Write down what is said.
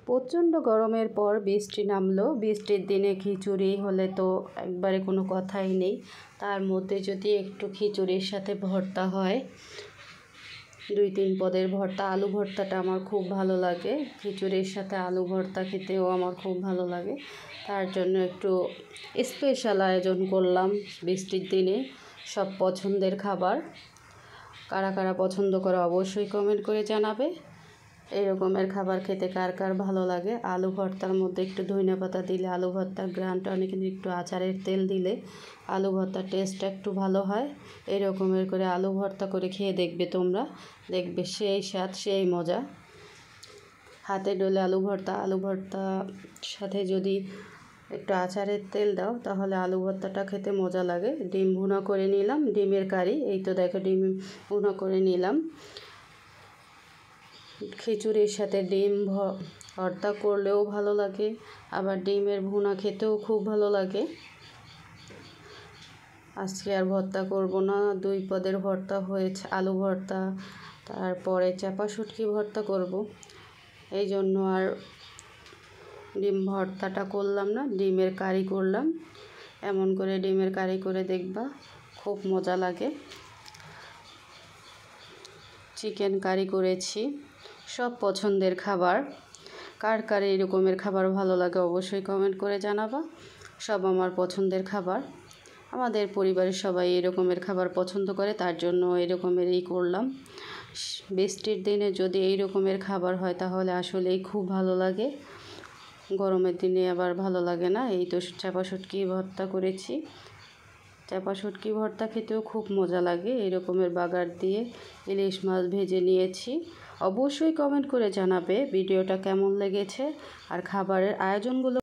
প্রচণ্ড গরমের পর বৃষ্টি নামলো। বৃষ্টির দিনে খিচুড়ি হলে তো একবারে কোনো কথাই নেই। তার মধ্যে যদি একটু খিচুড়ির সাথে ভর্তা হয়, 2-3 পদের ভর্তা, আলু ভর্তাটা আমার খুব ভালো লাগে। খিচুড়ির সাথে আলু ভর্তা খেতেও আমার খুব ভালো লাগে। তার জন্য একটু স্পেশাল আয়োজন করলাম বৃষ্টির দিনে। সব পছন্দের খাবার, কারা কারা পছন্দ করে অবশ্যই কমেন্ট করে জানাবে। এই রকমের খাবার খেতে কার কার ভালো লাগে। আলু ভর্তার মধ্যে একটু ধনিয়াপাতা দিলে আলু ভর্তার ঘ্রাণটা অনেক, একটু আচারের তেল দিলে আলু ভর্তার টেস্টটা একটু ভালো হয়। এই রকমের করে আলু ভর্তা করে খেয়ে দেখবে তোমরা, দেখবে সেই স্বাদ সেই মজা। হাতে ডলে আলু ভর্তার সাথে যদি একটু আচারের তেল দাও তাহলে আলু ভর্তাটা খেতে মজা লাগে। ডিম ভুনা করে নিলাম, ডিমের কারি, এই তো দেখো ডিম ভুনা করে নিলাম। খিচুড়ির সাথে ডিম ভর্তা করলেও ভালো লাগে, আবার ডিমের ভুনা খেতেও খুব ভালো লাগে। আজকে আর ভর্তা করব না, 2 পদের ভর্তা হয়েছে, আলু ভর্তা, তারপরে চাপা শুটকি ভর্তা করব। এই জন্য আর ডিম ভর্তাটা করলাম না, ডিমের কারি করলাম। এমন করে ডিমের কারি করে দেখবা, খুব মজা লাগে। চিকেন কারি করেছি। সব পছন্দের খাবার। কার কার এই রকমের খাবার ভালো লাগে অবশ্যই কমেন্ট করে জানাবা। সব আমার পছন্দের খাবার। আমাদের পরিবারের সবাই এই রকমের খাবার পছন্দ করে, তার জন্য এই রকমেরই করলাম। বৃষ্টির দিনে যদি এই রকমের খাবার হয় তাহলে আসলেই খুব ভালো লাগে। গরমের দিনে আবার ভালো লাগে না। এই তো চাপা শুটকি ভর্তা করেছি। চাপা শুটকি ভর্তা খেতেও খুব মজা লাগে। এই রকমের বাগার দিয়ে ইলিশ মাছ ভেজে নিয়েছি। অবশ্যই কমেন্ট করে জানাবে ভিডিওটা কেমন লেগেছে আর খাবারের আয়োজনগুলো